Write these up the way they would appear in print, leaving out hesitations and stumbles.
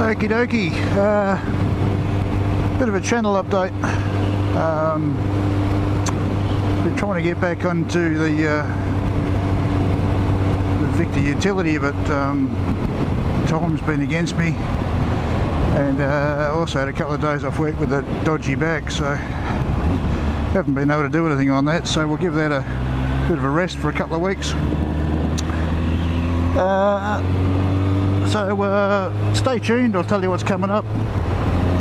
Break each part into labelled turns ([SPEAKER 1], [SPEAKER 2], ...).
[SPEAKER 1] Okie dokie, bit of a channel update. Been trying to get back onto the Victor utility, but time's been against me, and also had a couple of days off work with a dodgy back, so haven't been able to do anything on that, so we'll give that a bit of a rest for a couple of weeks. So stay tuned, I'll tell you what's coming up,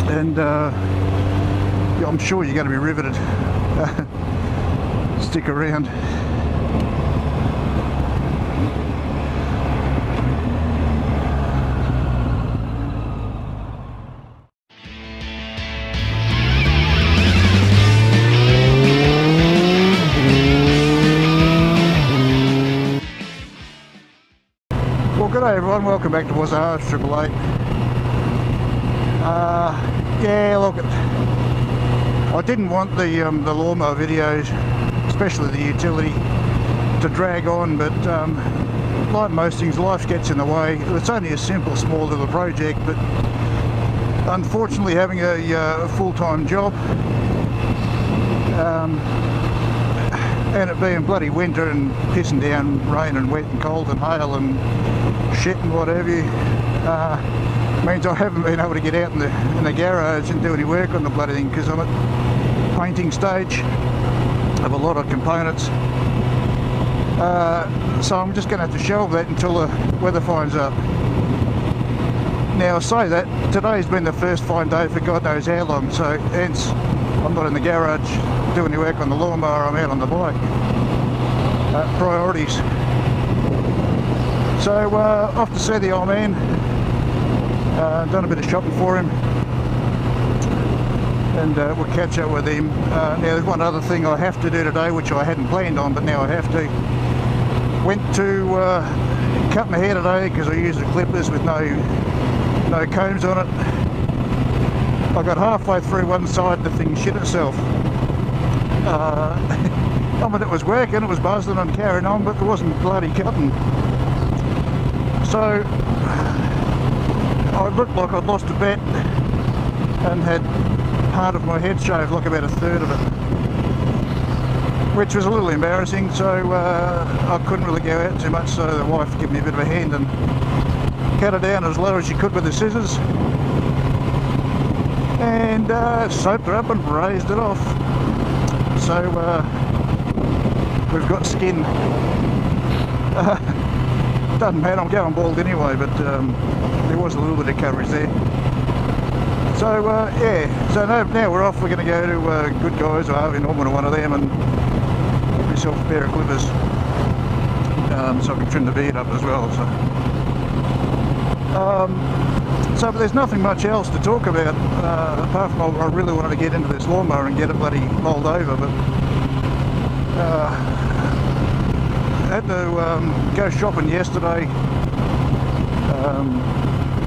[SPEAKER 1] and I'm sure you're going to be riveted. Stick around. Well, g'day everyone, welcome back to Was Harsh 888. Yeah, look, I didn't want the lawnmower videos, especially the utility, to drag on, but like most things, life gets in the way. It's only a simple, small little project, but unfortunately having a full-time job, and it being bloody winter and pissing down rain and wet and cold and hail and shit and what have you, means I haven't been able to get out in the garage and do any work on the bloody thing, because I'm at painting stage of a lot of components. So I'm just going to have to shelve that until the weather finds up. Now I say that, today's been the first fine day for God knows how long, so hence I'm not in the garage doing any work on the lawnmower, I'm out on the bike. Priorities. So off to see the old man, done a bit of shopping for him, and we'll catch up with him. Now there's one other thing I have to do today, which I hadn't planned on, but now I have to. Went to cut my hair today because I used the clippers with no combs on it. I got halfway through one side, the thing shit itself. I mean, it was working, it was buzzing and carrying on, but there wasn't bloody cutting. So I looked like I'd lost a bet and had part of my head shaved, like about a third of it, which was a little embarrassing, so I couldn't really go out too much, so the wife gave me a bit of a hand and cut it down as low as she could with the scissors, and soaped her up and raised it off. So we've got skin. Doesn't matter, I'm going bald anyway, but there was a little bit of coverage there. So yeah, so now we're off. We're going to go to Good Guys or Harvey Norman or one of them and get myself a pair of clippers, so I can trim the beard up as well. So but there's nothing much else to talk about, apart from I really wanted to get into this lawnmower and get it bloody rolled over, but I had to go shopping yesterday,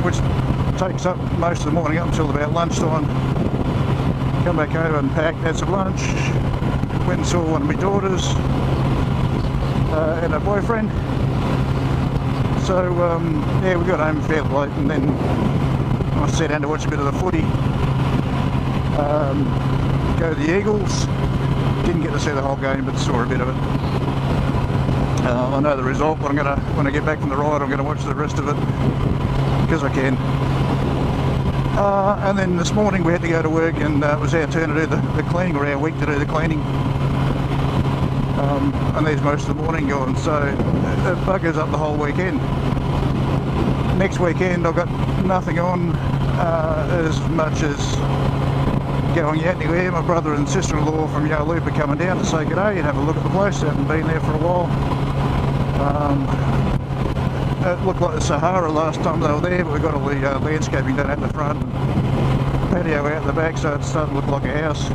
[SPEAKER 1] which takes up most of the morning up until about lunchtime. Come back home and packed, had some lunch, went and saw one of my daughters and her boyfriend. So yeah, we got home fairly late, and then I sat down to watch a bit of the footy, go to the Eagles. Didn't get to see the whole game, but saw a bit of it. I know the result, but when I get back from the ride, I'm going to watch the rest of it because I can. And then this morning we had to go to work, and it was our turn to do the cleaning, or our week to do the cleaning. And there's most of the morning gone, so it buggers up the whole weekend. Next weekend I've got nothing on as much as going out anywhere. My brother and sister-in-law from Yaloop are coming down to say g'day and have a look at the place. I haven't been there for a while. It looked like the Sahara last time they were there, but we got all the landscaping done at the front, patio out the back, so it's starting to look like a house.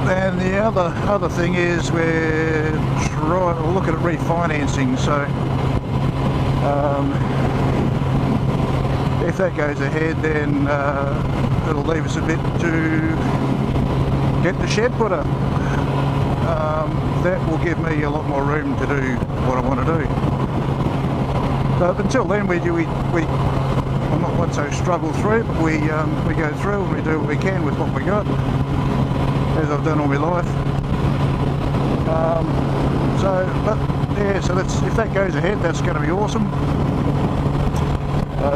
[SPEAKER 1] And the other thing is we're trying to look at refinancing, so if that goes ahead, then it'll leave us a bit to get the shed put up. That will give me a lot more room to do what I want to do. But until then, we well, not want to struggle through, but we go through and we do what we can with what we got, as I've done all my life. But yeah, so that's, if that goes ahead, that's going to be awesome.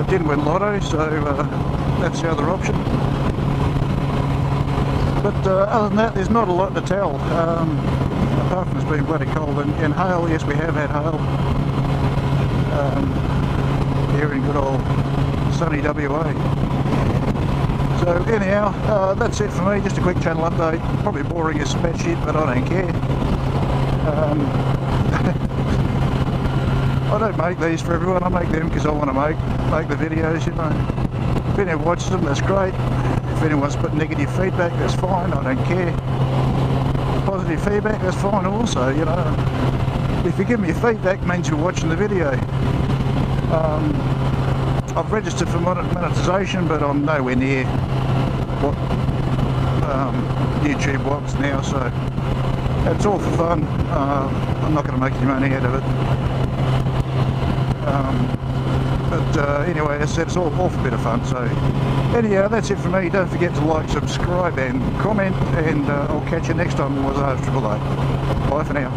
[SPEAKER 1] Didn't win lotto, so that's the other option. But other than that, there's not a lot to tell. Apart from it's been bloody cold and hail. Yes, we have had hail here in good old sunny WA. So anyhow, that's it for me. Just a quick channel update. Probably boring as spat shit, but I don't care. I don't make these for everyone. I make them because I want to make the videos, you know. If anyone watches them, that's great. If anyone's put negative feedback, that's fine. I don't care. Positive feedback, that's fine also, you know. If you give me feedback, it means you're watching the video. I've registered for monetization, but I'm nowhere near what YouTube wants now, so it's all for fun. I'm not going to make any money out of it. Anyway, as I said, it's all for a bit of fun. So anyhow, that's it for me. Don't forget to like, subscribe and comment, and I'll catch you next time on Was AAA. Bye for now.